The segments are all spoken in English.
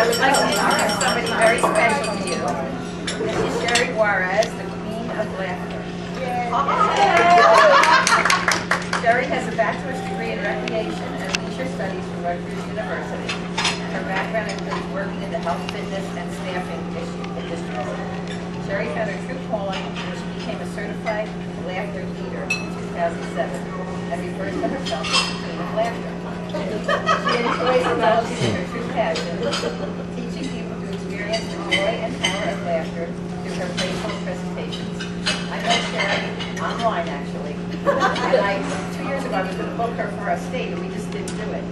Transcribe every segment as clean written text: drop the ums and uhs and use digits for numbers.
I would like to introduce somebody very special to you. This is Sherry Juarez, the Queen of Laughter. Sherry has a bachelor's degree in recreation and leisure studies from Rutgers University. Her background includes working in the health, fitness, and staffing industries. Sherry found her true calling when she became a certified laughter leader in 2007 and refers to herself as the Queen of Laughter. She enjoys indulging in her true passion, teaching people to experience the joy and power of laughter through her playful presentations. I met Sherry online, actually, and 2 years ago I was going to book her for a state, and we just didn't do it.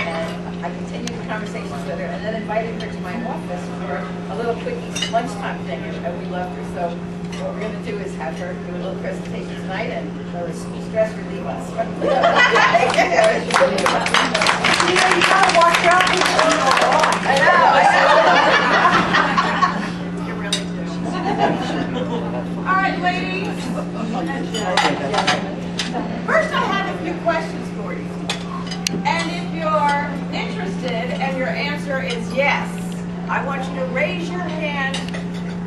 And I continued the conversations with her, and then invited her to my office for a little quick lunchtime thing, and we loved her. So what we're going to do is have her do a little presentation tonight and stress relieve us. You gotta watch out people on the lawn. I know. You really do. All right, ladies. First, I have a few questions for you. And if you're interested and your answer is yes, I want you to raise your hand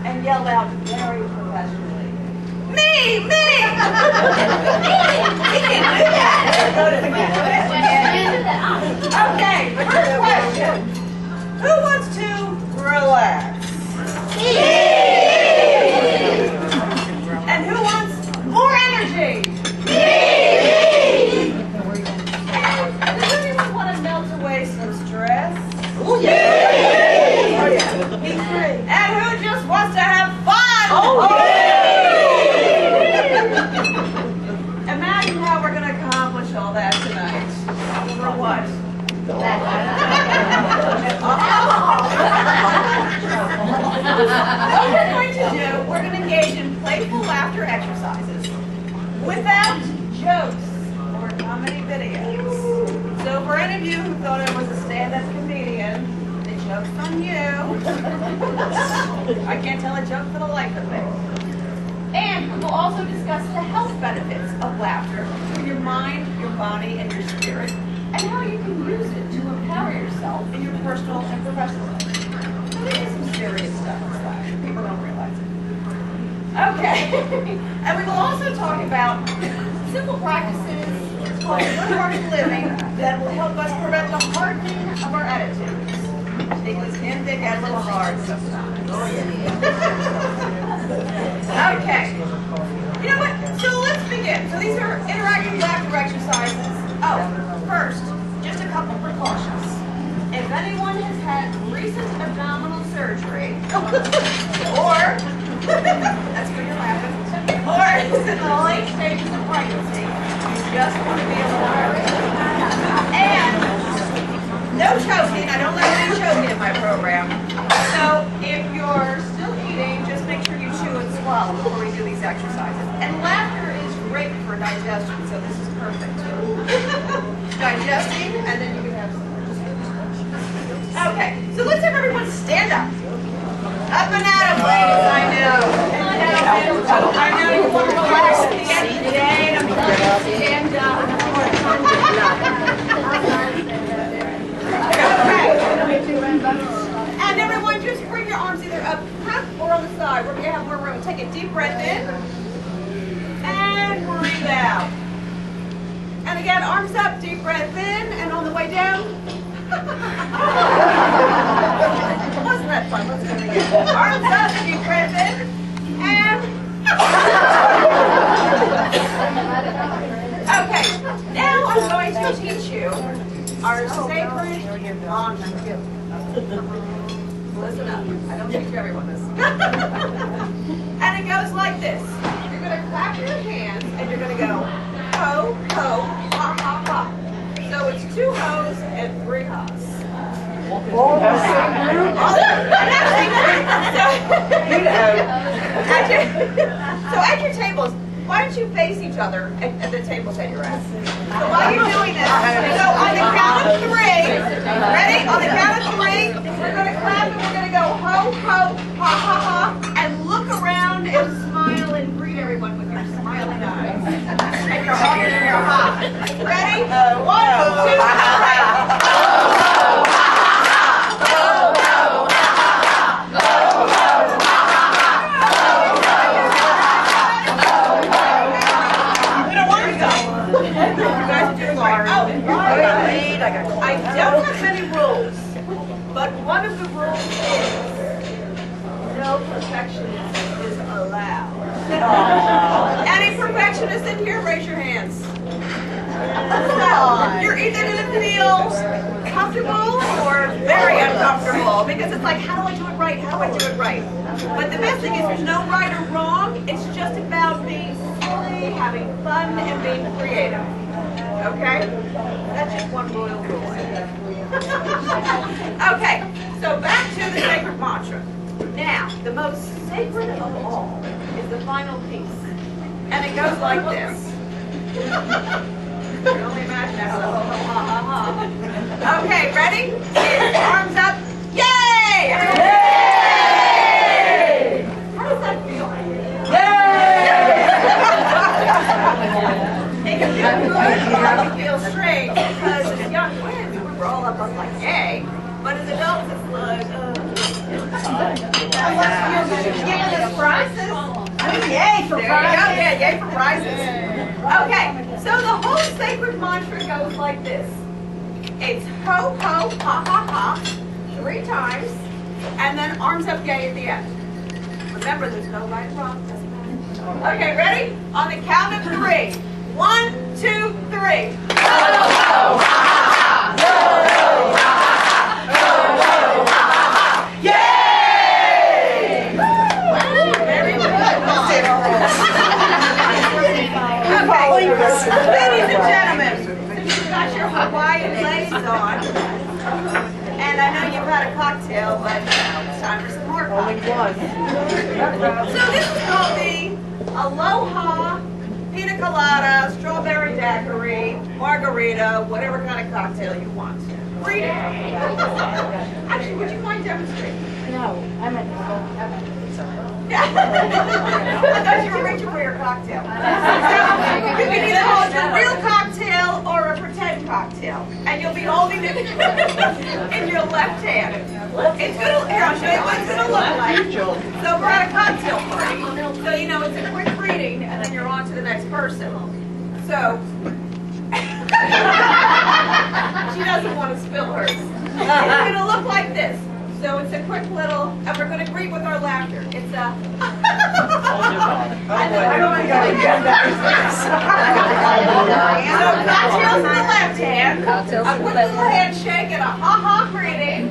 and yell out very professionally. Me! Me! He can do that! Okay, first question. Who wants to relax? And who wants more energy? Does anyone want to melt away some stress? Oh yeah! Oh yeah! Me too. And who just wants to have fun? Oh yeah! Imagine how we're going to accomplish all that tonight. For what? What we're going to do, we're going to engage in playful laughter exercises without jokes or comedy videos. So for any of you who thought I was a stand-up comedian, the joke's on you. I can't tell a joke for the life of me. And we will also discuss the health benefits of laughter for your mind, your body, and your spirit, and how you can use it to empower yourself in your personal and professional life. So this is some serious stuff in laughter. People don't realize it. Okay. And we will also talk about simple practices called good hearted living that will help us prevent the hardening of our attitudes. Because can they get a little hard sometimes? Oh, yeah. Okay. You know what? So let's begin. So these are interactive laughter exercises. Oh, first, just a couple precautions. If anyone has had recent abdominal surgery, or that's when you're laughing, or is in the late stages of pregnancy, you just want to be a little nervous. And no choking. I don't let any choking in my program. So if you're still eating, just make sure you chew and swallow before we do these exercises. And laughter is great for digestion, so this is perfect. Digesting, and then you can have some. Okay, so let's have everyone stand up. Up and at 'em, ladies, I know. I know you want to relax at the end of the day, and I'm going to stand up. Okay. And everyone, just bring your arms either up front or on the side. We're going to have more room. Take a deep breath in. And breathe out. And again, arms up, deep breath in, and on the way down. Wasn't that fun? Let's do it again. Arms up, deep breath in, and... Okay, now I'm going to teach you our sacred mantra. Listen up. I don't teach everyone this. And it goes like this. You're going to clap your hands, and you're going to go, ho, ho, ha, ha, ha. So it's 2 ho's and 3 ha's. So at your tables, why don't you face each other at the tables that you're at? So while you're doing this, so on the count of 3, ready? On the count of 3, we're going to clap and we're going to go ho, ho, ha, ha, ha, and look around and smile and greet everyone with your smiling eyes. And your ha and your ha. Ready? 1, 2, 3. But one of the rules is no perfectionism is allowed. Any perfectionists in here, raise your hands. So, you're either going to feel comfortable or very uncomfortable because it's like, how do I do it right? How do I do it right? But the best thing is there's no right or wrong. It's just about being silly, having fun, and being creative. Okay? That's just one royal rule. Okay, so back to the sacred mantra. Now, the most sacred of all is the final piece. And it goes like this. You can only imagine that. Okay, ready? It's arms up. Yay! Yay! How does that feel? Yay! It can feel good, or it can feel strange, because as young twins, we were all up on like yay, but as adults, it's like, unless you're giving us prizes. Yay for prizes. Yeah, yay for prizes. Okay, so the whole sacred mantra goes like this. It's ho, ho, ha, ha, ha, 3 times, and then arms up yay at the end. Remember, there's no right or wrong. Doesn't matter. Okay, ready? On the count of 3. 1, 2, 3. Ho, ho, ha, ha, ho, ho, ha, ha, ho, ho, ha, ha, yay! Very good. Okay, ladies and gentlemen, since you've got your Hawaiian lace on, and I know you've had a cocktail, but it's time for some more cocktails. So this is called the Aloha Pina Colada, Strawberry Daiquiri, Margarita, whatever kind of cocktail you want. Read it. Actually, would you mind demonstrating? No, I'm a I thought you were reaching for your cocktail. So, you can either hold your real cocktail or a pretend cocktail. And you'll be holding it in your left hand. It's gonna, here, I'll show you what it's going to look like. So we're at a cocktail party. So, you know, it's a quick reading, and then you're on to the next person. So, she doesn't want to spill hers. It's going to look like this. So it's a quick little, and we're going to greet with our laughter. It's a... So cocktails in the left hand, a quick little handshake, and a ha-ha greeting.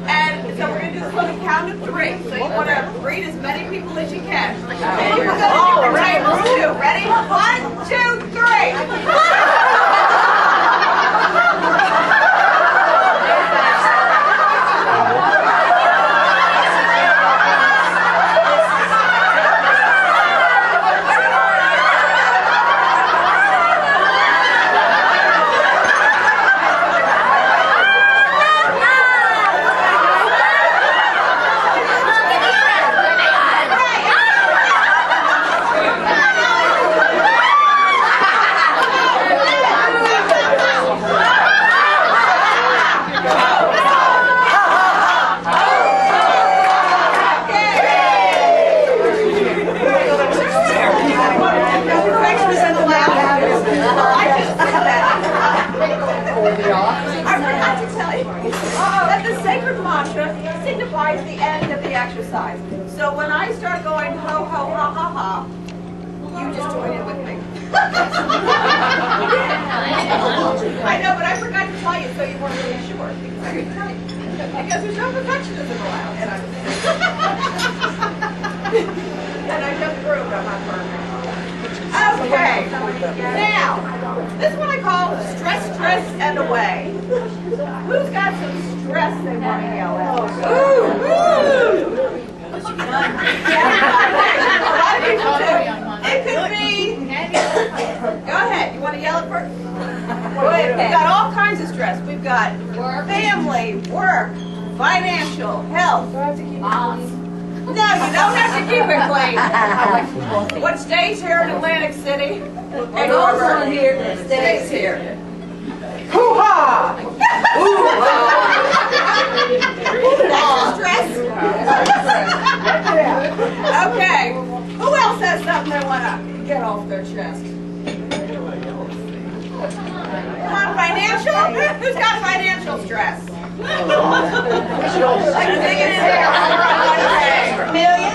And so we're going to do this on the count of 3. So you want to greet as many people as you can. And you're going to do different tables too. Ready? 1, 2, 3. I forgot to tell you that the sacred mantra signifies the end of the exercise. So when I start going ho, ho, ha, ha, ha, you just join in with me. I know, but I forgot to tell you so you weren't really sure. Because I didn't tell you. Because there's no perfectionism allowed. And I just proved I'm not perfect. Okay, now, this is what I call stress, stress, and away. Who's got some stress they want to yell at? Ooh, ooh. A lot of people do. It could be, go ahead, you want to yell at first? We've got all kinds of stress. We've got family, work, financial, health. No, you don't have to keep it clean. What stays here in Atlantic City and goes on here stays here. Hoo-ha! Stress? Okay. Who else has something they want to get off their chest? Come on, financial? Who's got financial stress? Like digging in there for 1 million?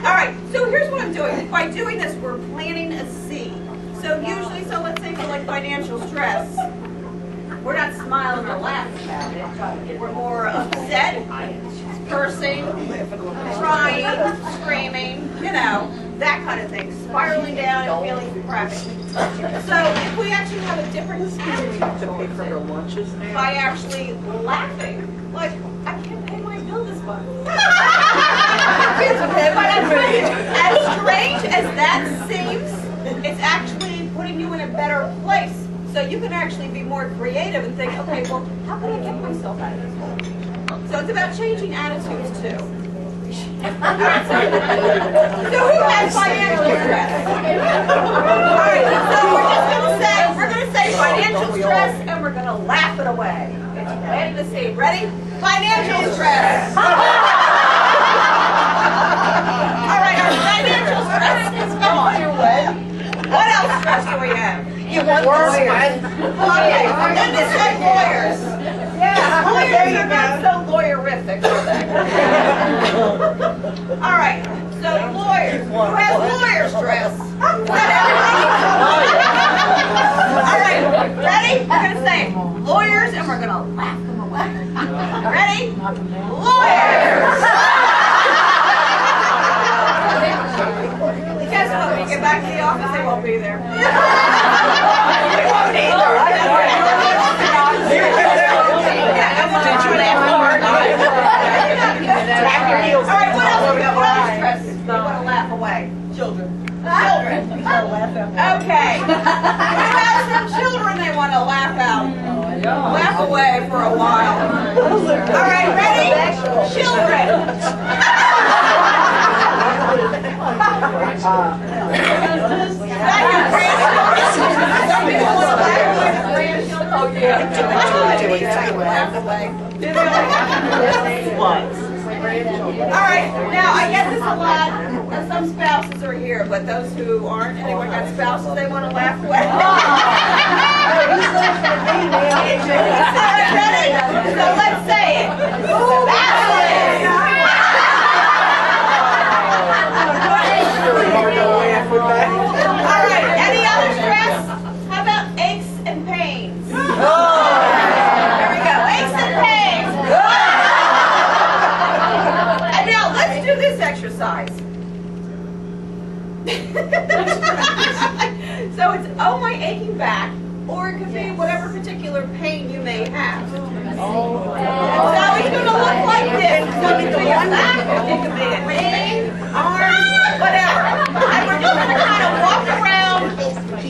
All right, so here's what I'm doing. By doing this, we're planting a seed. So usually, let's say for like financial stress, we're not smiling or laughing about it. We're more upset, cursing, crying, screaming, that kind of thing. Spiraling down and feeling crappy. So if we actually have a different attitude towards it, by actually laughing, like, I can't pay my bill this month. But as strange as that seems, it's actually putting you in a better place. So you can actually be more creative and think, okay, well, how can I get myself out of this hole? So it's about changing attitudes too. Alright, so who has financial stress? Alright, so we're gonna say financial stress and we're gonna laugh it away. It's planting the seed. Ready? Financial stress. Alright, our financial stress is gone. What else stress do we have? You want lawyers. Okay, then this is lawyers. Yeah, lawyers are not so lawyerific, are they? All right, so lawyers. Who has lawyer stress? All right, ready? We're going to say lawyers and we're going to laugh them away. Ready? Lawyers! Guess what? When you get back to the office, they won't be there. They won't either. All right, what else we got? What other stress we want to laugh away? Children. Children. Okay. Who has some children they want to laugh out? Laugh away for a while. All right, ready? Children. Oh yeah. Alright, now I get this a lot. Some spouses are here, but those who aren't, anyone got spouses they want to laugh away? Ready? So let's say it. Alright, any other stress? How about aches and pains? There we go, aches and pains. And now let's do this exercise. So it's, oh, my aching back, or it could be whatever particular pain you may have. So it's going to look like this. So it could be a back, it could be a knee, arm, whatever. And we're just going to kind of walk around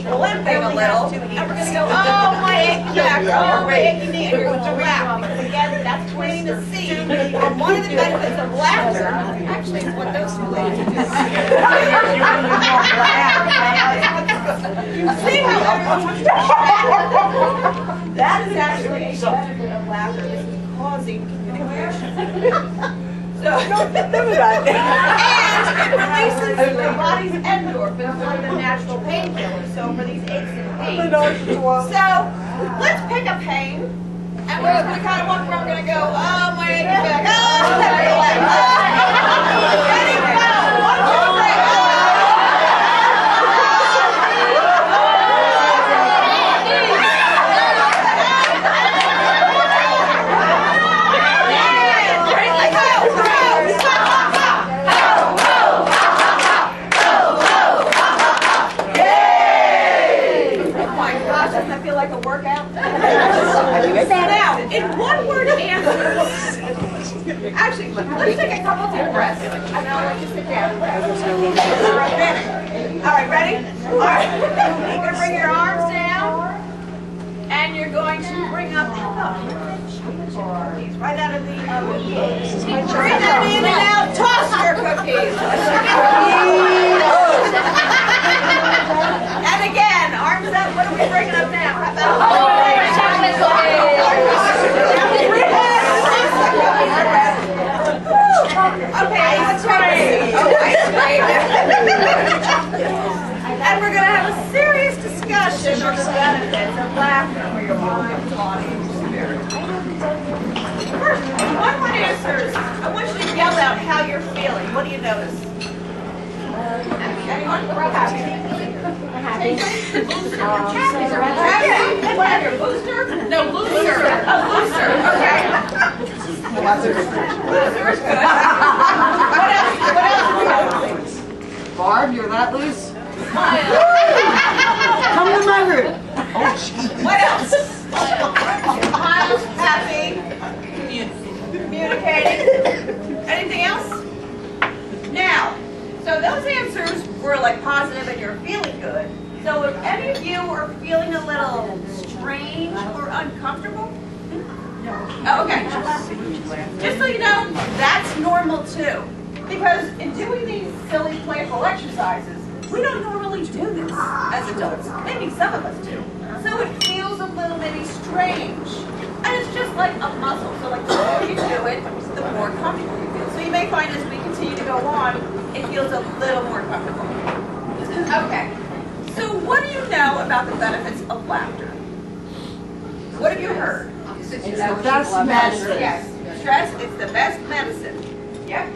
limping a little, and we're going to go, oh, my aching back, oh, my aching knee, and you're going to laugh. Because again, that's planting the seed. And one of the benefits of laughter, actually, is what those two ladies do. See how everyone's that is actually a benefit of laughter. This is causing communication. So, and it releases the body's endorphins, one of the natural painkillers. So for these aches and pains. So let's pick a pain, and we're just going to kind of walk around. We're going to go, oh, my aching back, oh, ready, go. One, two, three, go. Like a workout? Now, in one word answers. Actually, let's take a couple deep breaths. And I'll let you sit down. All right, ready? All right. You're going to bring your arms down. And you're going to bring up cookies right out of the oven. Bring them in and out. Toss your cookies. And again, arms up. What are we bringing up now? How about chocolate cookies? Okay, ice cream. Oh, ice cream. And we're going to have a serious discussion on the benefits of laughter for your mind, body, and spirit. do you notice? Anyone? We're happy. Happy. Happy? Whatever. Booster? No, looser. A looser. Okay. Looser is good. What else? What else do we notice? Barb, you're that loose? Smile. Come to my room. What else? Smiles, happy, communicating. Anything else? Now, so those answers were like positive and you're feeling good. So if any of you are feeling a little strange or uncomfortable, oh, okay. Just so you know, that's normal too. Because in doing these silly, playful exercises, we don't normally do this as adults. Maybe some of us do. So it feels a little maybe strange. And it's just like a muscle. So like the more you do it, the more comfortable you feel. So you may find as we continue to go on, it feels a little more comfortable. Okay. So what do you know about the benefits of laughter? What have you heard? It's the best medicine. Yes. Stress, it's the best medicine. Yep.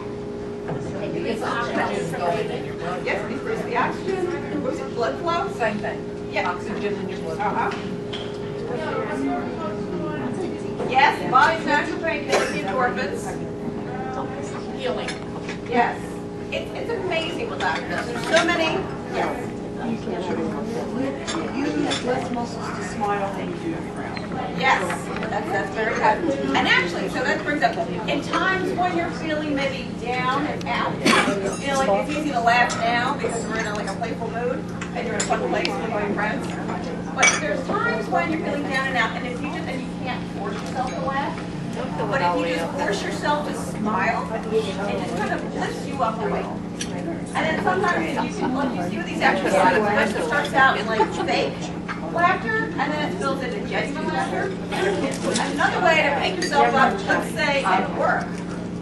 Yes, it increases the oxygen, improves the blood flow. Same thing. Yeah. Oxygen in your blood. Yes, the body's natural painkillers, the endorphins. Healing. Yes. It's amazing what laughter does. There's so many. Yes. You use less muscles to smile than you do to frown. Yes, that's very good. And actually, so that brings up, in times when you're feeling maybe down and out, you know, like it's easy to laugh now because we're in a playful mood and you're in a fun place with your friends. But there's times when you're feeling down and out, and if you just, and you can't force yourself to laugh, but if you just force yourself to smile, it just kind of lifts you up a little. And then sometimes if you can, like you see with these exercises, it actually starts out in like fake laughter, and then it spills into genuine laughter. Another way to pick yourself up, let's say at work.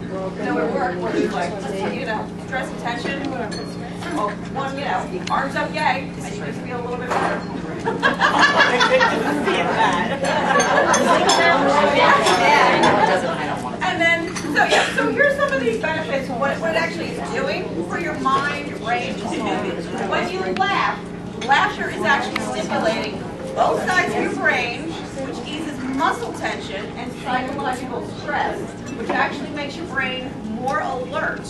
So at work, where there's like, you know, stress and tension, well, one, you know, arms up, yay, and you just feel a little bit better. And then, so yeah, so here's some of these benefits, what it actually is doing for your mind, your brain. When you laugh, laughter is actually stimulating both sides of your brain, which eases muscle tension and psychological stress, which actually makes your brain more alert.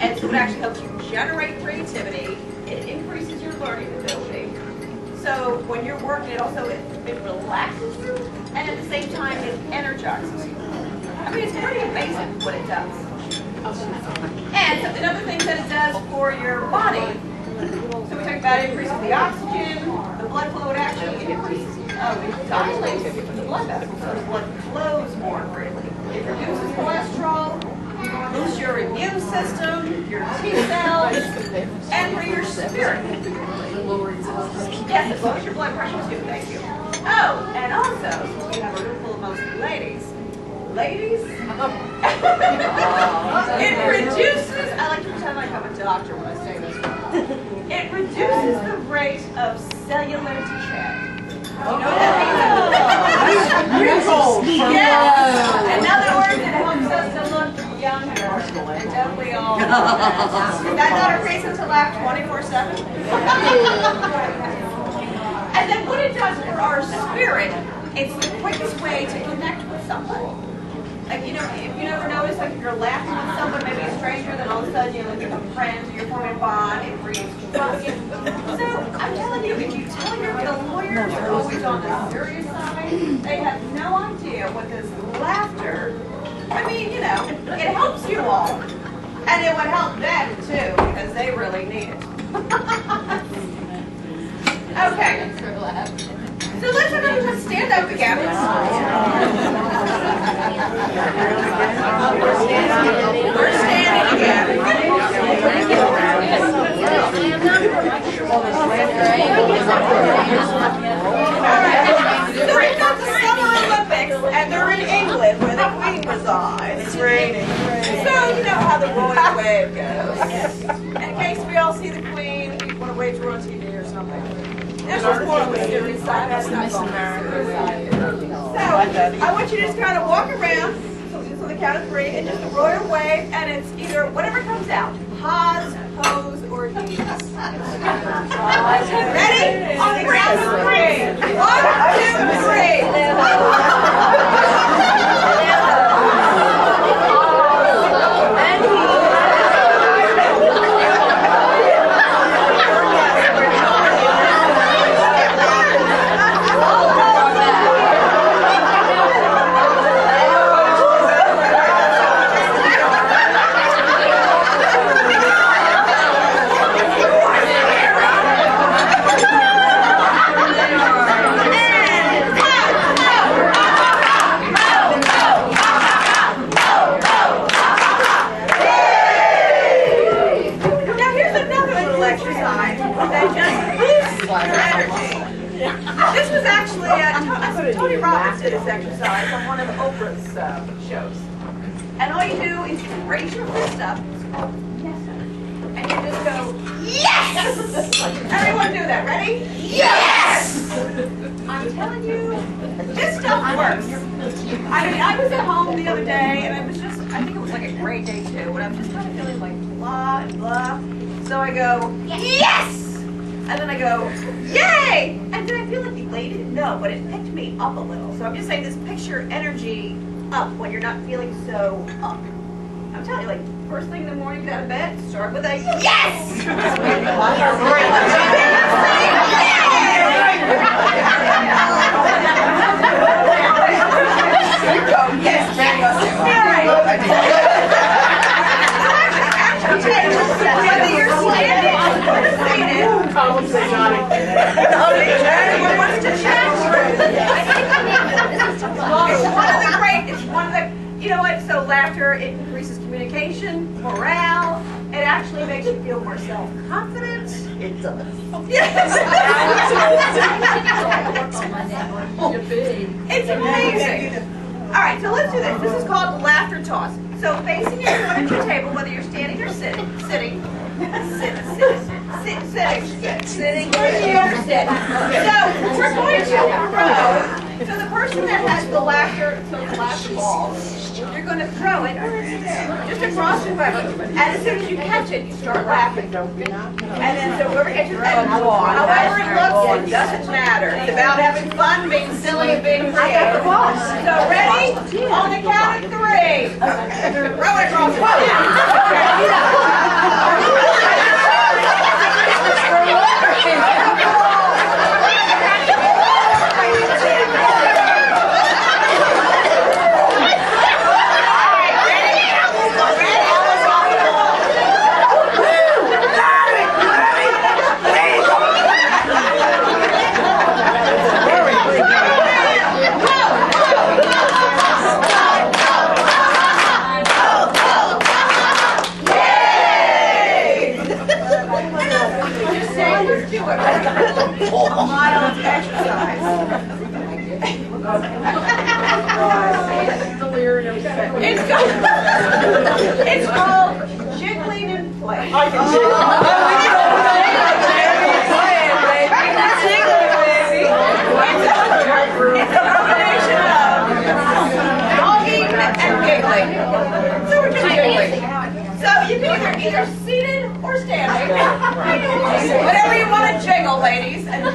And so it actually helps you generate creativity. It increases your learning ability. So when you're working, it also it relaxes you, and at the same time, it energizes you. I mean, it's pretty amazing what it does. And so another thing that it does for your body, so we talked about increasing the oxygen, the blood flow, it actually increases, it dilates the blood vessels, so the blood flows more freely. It reduces cholesterol, boosts your immune system, your T cells, and for your spirit. Yes, it lowers your blood pressure too, thank you. Oh, and also, we have a room full of mostly ladies. Ladies, it reduces, I like to pretend like I'm a doctor when I say this one. It reduces the rate of cellular decay. You know what that means? Yes. In other words, it helps us to look younger. And don't we all? Is that not a reason to laugh 24/7? And then what it does for our spirit, it's the quickest way to connect with somebody. Like, you know, if you never notice, like if you're laughing with someone, maybe a stranger, then all of a sudden you become friends, or you're forming a bond, it creates trust. So I'm telling you, if you tell the lawyers are always on the serious side, they have no idea what this laughter, I mean, you know, it helps you all. And it would help them too, because they really need it. Okay. So let's everyone just stand up again. We're standing again. Alright. So we've got the Summer Olympics, and they're in England, where the Queen resides. It's raining. So you know how the royal wave goes. In case we all see the Queen, if you want to wage war on TV or something. This is more on the serious side. That's not on the serious side. So, I want you to just kind of walk around so the count of 3, and just a royal wave, and it's either whatever comes out. Ha's, ho's, or he's. Ready? On the count of 3. 1, Now here's another little exercise that just boosts your energy. This was actually, Tony Robbins did this exercise on one of Oprah's shows. And all you do is you raise your fist up, and you just go, yes! Everyone do that, ready? Yes! I'm telling you, this stuff works. I mean, I was at home the other day, and it was just, I think it was like a great day too, and I was just kind of feeling like blah and blah. So I go, yes! And then I go, yay! And did I feel like elated? No, but it picked me up a little. So I'm just saying this picks your energy up when you're not feeling so up. I'm telling you, like, first thing in the morning, get out of bed, start with a yes! Yes, whether you're standing or seated, it's one of the, you know what, so laughter, it increases communication, morale, it actually makes you feel more self-confident. It does. Yes. It's amazing. All right, so let's do this. This is called the laughter toss. So facing your foot at your table, whether you're standing or sitting, sitting, So we're going to throw. So the person that has the laughter ball, you're going to throw it just across the room. And as soon as you catch it, you start laughing. And then so whoever gets your head, however it looks, it doesn't matter. It's about having fun, being silly, and being creative. So ready? On the count of 3. Throw it across the room. A mild exercise. It's called jiggling in place. I can jiggle. It's a combination of jogging and giggling. So we're just giggling. So you can either seated or standing. Whatever you want to jiggle, ladies. Jiggle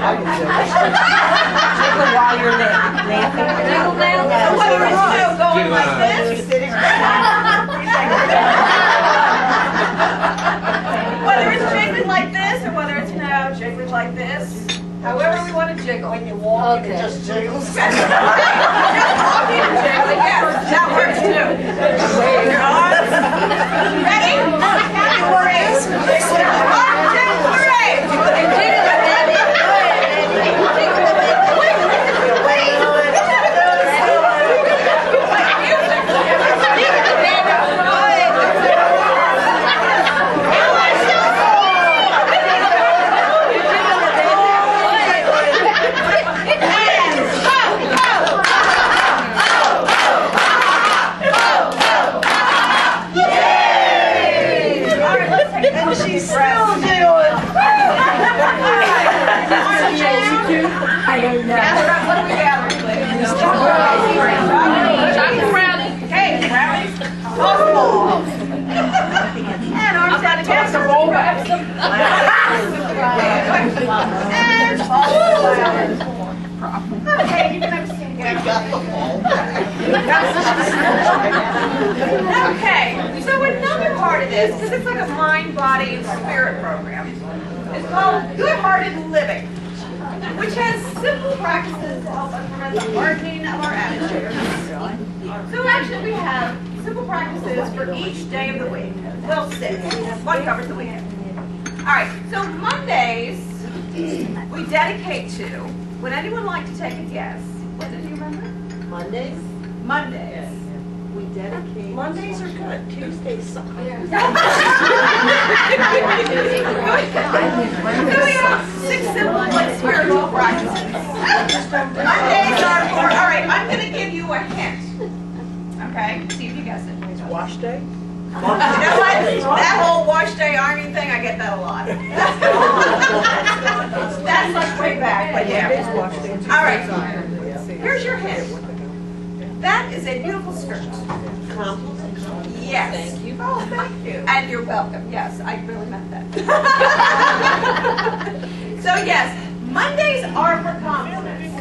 while you're laughing. Jiggle down. Whether it's going like this, whether it's jiggling like this or whether it's jiggling like this. However we want to jiggle. When you walk, you can just jiggle. Just walking and jiggling, yes, that works too. Wave your arms. Ready? On the count of 3. 1, 2, 3. Okay, so another part of this, because it's like a mind, body, and spirit program, is called Good-Hearted Living, which has simple practices to help us prevent the hardening of our attitudes. So actually we have simple practices for each day of the week. Well, 6. One covers the weekend. All right, so Mondays we dedicate to. Would anyone like to take a guess? What did you remember? Mondays? Mondays. We dedicate. Mondays are good. Tuesdays suck. So we have 6 simple like spiritual practices. Mondays are for, all right, I'm going to give you a hint. Okay, see if you guess it. It's wash day? You know what? That whole wash day ironing thing, I get that a lot. That's like way back, but Monday's yeah. wash day. All right, here's your hint. That is a beautiful skirt. Yes. Thank you. Oh, thank you. And you're welcome. Yes, I really meant that. So yes, Mondays are for compliments.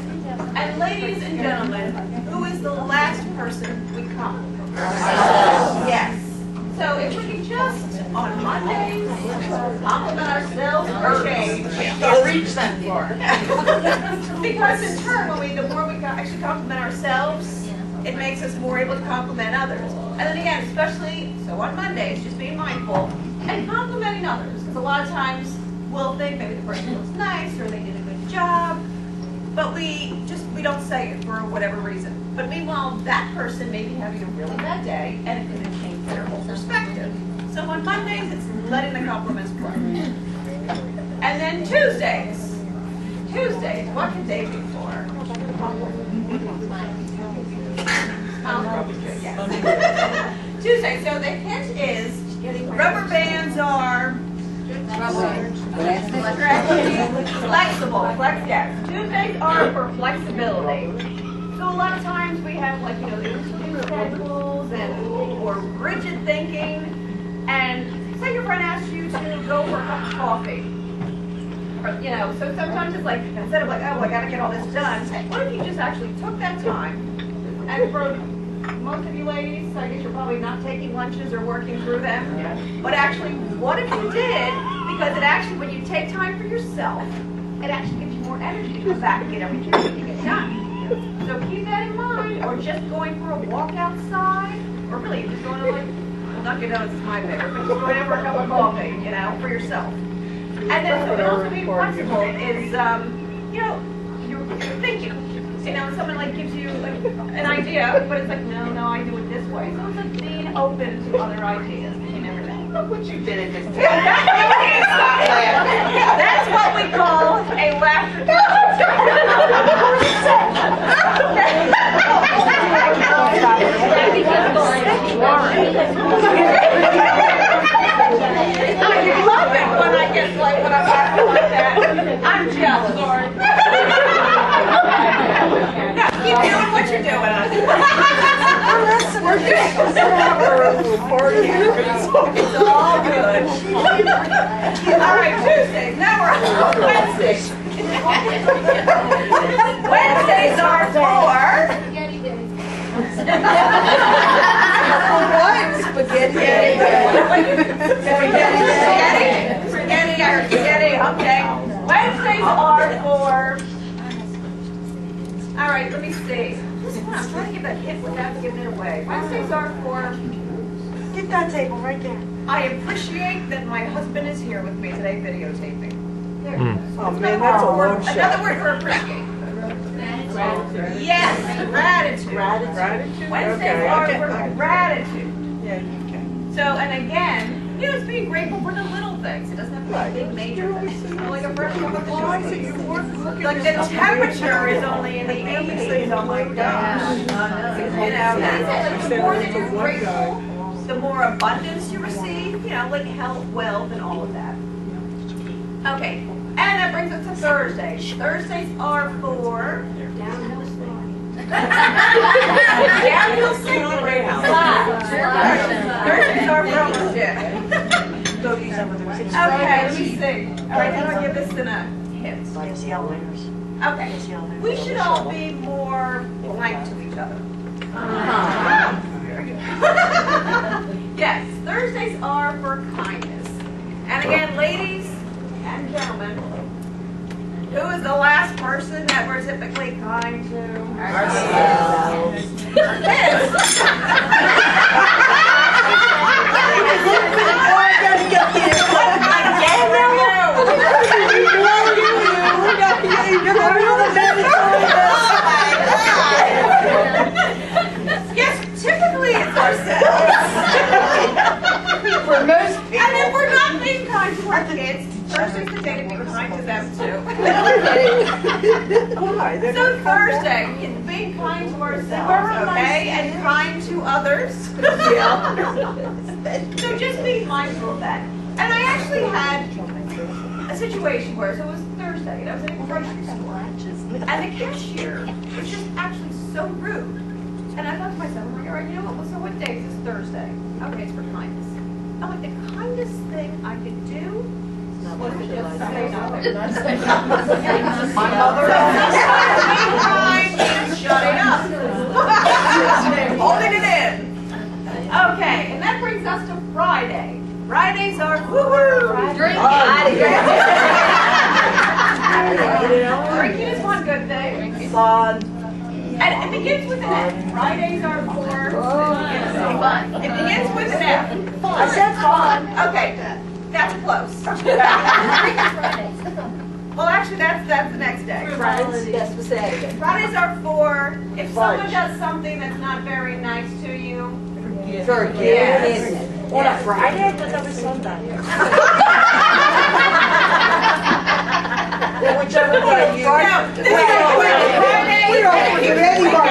And ladies and gentlemen, who is the last person we compliment? Yes. So if we can just, on Mondays, compliment ourselves for change. Don't reach that far. Because in turn, the more we actually compliment ourselves, it makes us more able to compliment others. And then again, especially, so on Mondays, just being mindful and complimenting others. Because a lot of times, we'll think maybe the person looks nice or they did a good job, but we don't say it for whatever reason. But meanwhile, that person may be having a really bad day, and it could have changed their whole perspective. So on Mondays, it's letting the compliments flow. And then Tuesdays, what can they be for? Yes. Tuesday, so the hint is rubber bands are flexible. Yes. Tuesdays are for flexibility. So a lot of times we have the schedules or rigid thinking. And say your friend asks you to go for a cup of coffee. Or, so sometimes it's like, instead of like, oh, I gotta get all this done, what if you just actually took that time? And for most of you ladies, I guess you're probably not taking lunches or working through them. But actually, what if you did? Because it actually, when you take time for yourself, it actually gives you more energy to come back and get everything that you get done. So keep that in mind, or just going for a walk outside, or really just going to Dunkin' Donuts is my favorite, but just going in for a cup of coffee, for yourself. And then so also being flexible is, you're thinking. Someone gives you an idea, but it's like, no, I do it this way. So it's like being open to other ideas. You never know. Look what you did in this. That's what we call a laughter. I love it when I get when I'm laughing like that. I'm jealous. No, keep doing what you're doing. It's all good. All right, Tuesdays. Now we're on Wednesdays. Wednesdays are for Spaghetti. Okay. Wednesdays are for. All right, let me see. I'm trying to give that hint without giving it away. Wednesdays are for. Get that table right there. I appreciate that my husband is here with me today videotaping. Oh man, that's a long shot. Another word for appreciate. Yes, gratitude. Wednesdays are for gratitude. Yeah, okay. So, and again, it's being grateful for the little things. It doesn't have to be big, major things. Like a fresh cup of coffee. Like the temperature is only in the 80s. Oh my gosh. The more that you're grateful, the more abundance you receive, like health, wealth, and all of that. Okay, and that brings us to Thursdays. Thursdays are for downhill singing. Downhill singing. Thursdays are for almost Go use some of those. Okay, let me see. All right, then I'll give this in a hint. Yes, the elevators. Okay, we should all be more polite to each other. Very good. we're typically kind to Ourselves. Yes, typically it's ourselves. For most And if we're not being kind to our kids, Thursday's the day to be kind to them too. Why? They're So not coming Thursday, being kind to ourselves, okay, and kind to others. So just be mindful of that. And I actually had a situation where, so it was Thursday, and I was in a grocery store, and the cashier was just actually so rude. And I thought to myself, I'm like, all right, you know what, so what day is this Thursday? Okay, it's for kindness. I'm like, the kindest thing I could do was to just say nothing. My mother Being kind means shutting up. Holding it in. Okay, and that brings us to Friday. Fridays are woo-hoo. Drinking is one good thing. fun. And it begins with an F. Fridays are for fun. It begins with an F. I said fun. Okay, that's close. Well, actually, that's the next day. Friends, yes, for Saturday. Fridays are for if someone Fudge. does something that's not very nice to you. Forgiveness. On a Friday? I thought that was Sunday. Well, whichever day you. No, this is